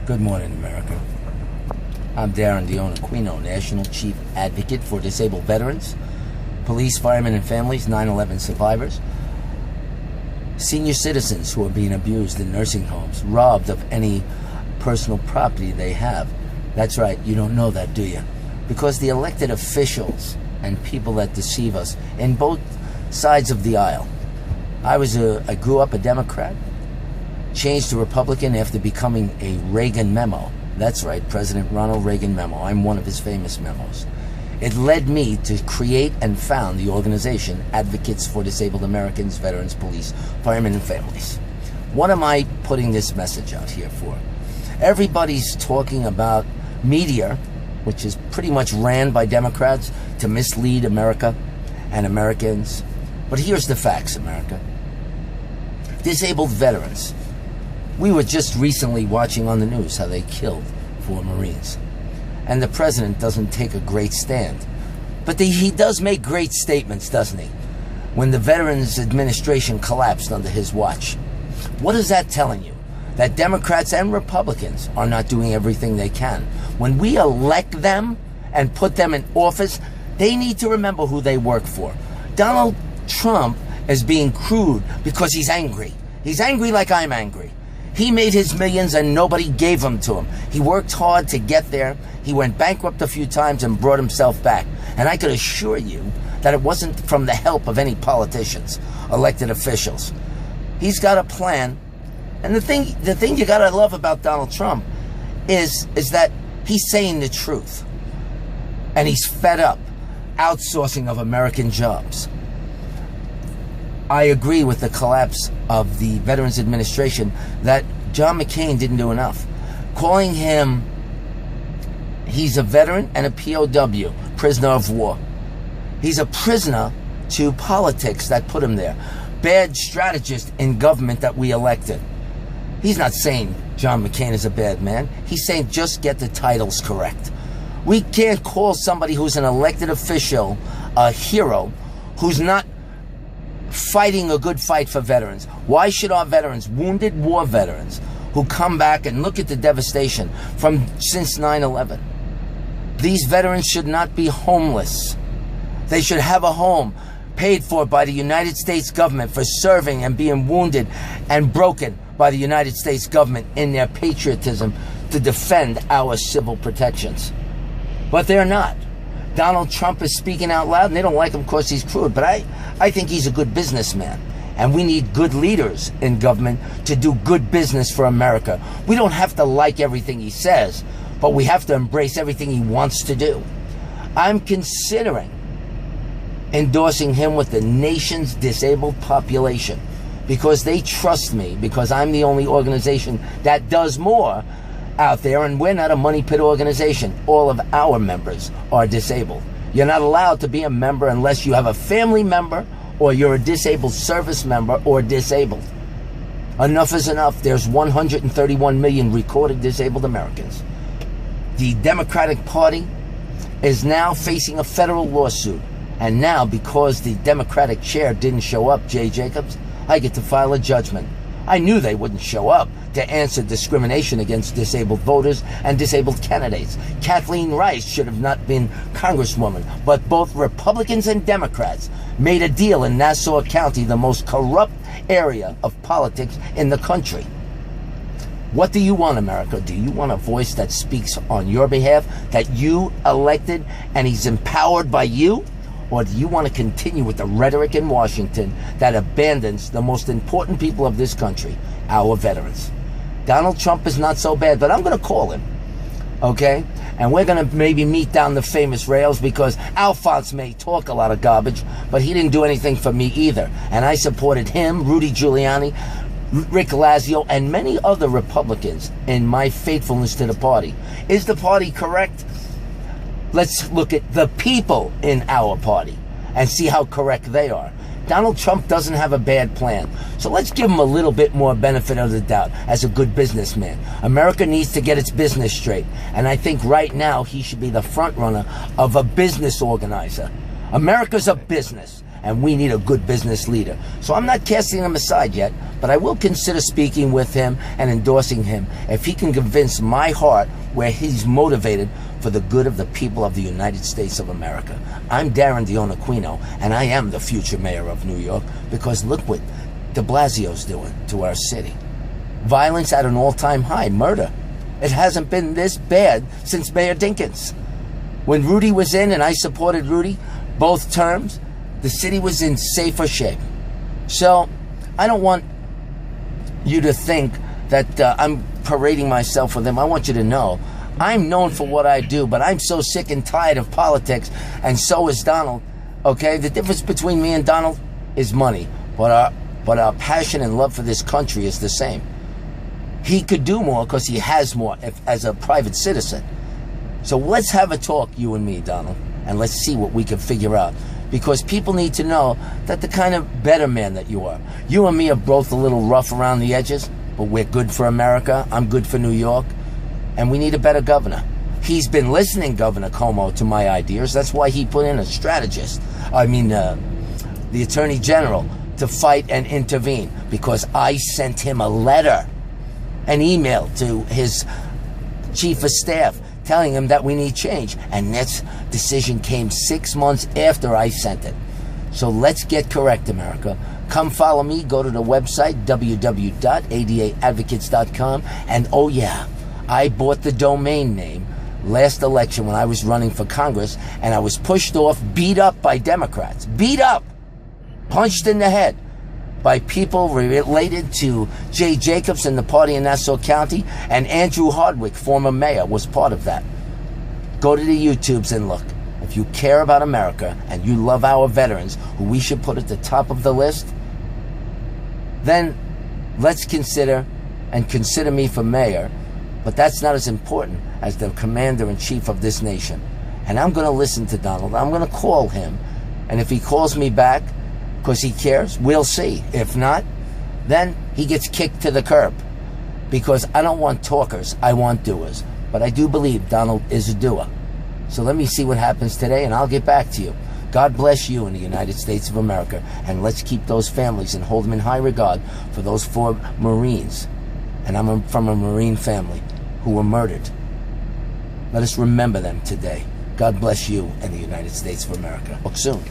Good morning, America. I'm Darren Dione Aquino, National Chief Advocate for Disabled Veterans, Police, Firemen, and Families, 9/11 survivors, senior citizens who are being abused in nursing homes, robbed of any personal property they have. That's right, you don't know that, do you? Because the elected officials and people that deceive us in both sides of the aisle. I grew up a Democrat, changed to Republican after becoming a Reagan memo. That's right, President Ronald Reagan memo. I'm one of his famous memos. It led me to create and found the organization Advocates for Disabled Americans, Veterans, Police, Firemen, and Families. What am I putting this message out here for? Everybody's talking about media, which is pretty much ran by Democrats to mislead America and Americans. But here's the facts, America. Disabled veterans. We were just recently watching on the news how they killed 4 Marines. And the president doesn't take a great stand. But he does make great statements, doesn't he? When the Veterans Administration collapsed under his watch. What is that telling you? That Democrats and Republicans are not doing everything they can. When we elect them and put them in office, they need to remember who they work for. Donald Trump is being crude because he's angry. He's angry like I'm angry. He made his millions and nobody gave them to him. He worked hard to get there. He went bankrupt a few times and brought himself back. And I could assure you that it wasn't from the help of any politicians, elected officials. He's got a plan. And the thing you gotta love about Donald Trump is that he's saying the truth. And he's fed up outsourcing of American jobs. I agree with the collapse of the Veterans Administration that John McCain didn't do enough. Calling him, he's a veteran and a POW, prisoner of war. He's a prisoner to politics that put him there. Bad strategist in government that we elected. He's not saying John McCain is a bad man. He's saying just get the titles correct. We can't call somebody who's an elected official a hero who's not fighting a good fight for veterans. Why should our veterans, wounded war veterans, who come back and look at the devastation since 9/11, these veterans should not be homeless. They should have a home paid for by the United States government for serving and being wounded and broken by the United States government in their patriotism to defend our civil protections. But they're not. Donald Trump is speaking out loud, and they don't like him because he's crude. But I think he's a good businessman. And we need good leaders in government to do good business for America. We don't have to like everything he says, but we have to embrace everything he wants to do. I'm considering endorsing him with the nation's disabled population because they trust me, because I'm the only organization that does more out there, and we're not a money pit organization. All of our members are disabled. You're not allowed to be a member unless you have a family member or you're a disabled service member or disabled. Enough is enough. There's 131 million recorded disabled Americans. The Democratic Party is now facing a federal lawsuit. And now, because the Democratic chair didn't show up, Jay Jacobs, I get to file a judgment. I knew they wouldn't show up to answer discrimination against disabled voters and disabled candidates. Kathleen Rice should have not been Congresswoman, but both Republicans and Democrats made a deal in Nassau County, the most corrupt area of politics in the country. What do you want, America? Do you want a voice that speaks on your behalf, that you elected and he's empowered by you? Or do you want to continue with the rhetoric in Washington that abandons the most important people of this country, our veterans? Donald Trump is not so bad, but I'm going to call him, okay? And we're going to maybe meet down the famous rails because Alphonse may talk a lot of garbage, but he didn't do anything for me either. And I supported him, Rudy Giuliani, Rick Lazio, and many other Republicans in my faithfulness to the party. Is the party correct? Let's look at the people in our party and see how correct they are. Donald Trump doesn't have a bad plan. So let's give him a little bit more benefit of the doubt as a good businessman. America needs to get its business straight. And I think right now he should be the front runner of a business organizer. America's a business. and we need a good business leader. So I'm not casting him aside yet, but I will consider speaking with him and endorsing him if he can convince my heart where he's motivated for the good of the people of the United States of America. I'm Darren Dione Aquino, and I am the future mayor of New York, because look what de Blasio's doing to our city. Violence at an all-time high, murder. It hasn't been this bad since Mayor Dinkins. When Rudy was in, and I supported Rudy both terms, the city was in safer shape. So I don't want you to think that I'm parading myself with him. I want you to know I'm known for what I do, but I'm so sick and tired of politics, and so is Donald. Okay, the difference between me and Donald is money, but our passion and love for this country is the same. He could do more because he has more as a private citizen. So let's have a talk, you and me, Donald, and let's see what we can figure out. Because people need to know that the kind of better man that you are. You and me are both a little rough around the edges, but we're good for America. I'm good for New York. And we need a better governor. He's been listening, Governor Cuomo, to my ideas. That's why he put in a strategist. The Attorney General, to fight and intervene. Because I sent him a letter, an email to his chief of staff, telling him that we need change. And that decision came 6 months after I sent it. So let's get correct, America. Come follow me. Go to the website, www.adaadvocates.com. And oh yeah, I bought the domain name last election when I was running for Congress, and I was pushed off, beat up by Democrats. Beat up! Punched in the head by people related to Jay Jacobs and the party in Nassau County, and Andrew Hardwick, former mayor, was part of that. Go to the YouTubes and look. If you care about America and you love our veterans, who we should put at the top of the list, then let's consider me for mayor. But that's not as important as the commander-in-chief of this nation. And I'm going to listen to Donald. I'm going to call him. And if he calls me back because he cares, we'll see. If not, then he gets kicked to the curb. Because I don't want talkers, I want doers. But I do believe Donald is a doer. So let me see what happens today, and I'll get back to you. God bless you in the United States of America. And let's keep those families and hold them in high regard for those 4 Marines. And I'm from a Marine family who were murdered. Let us remember them today. God bless you and the United States of America. Talk soon.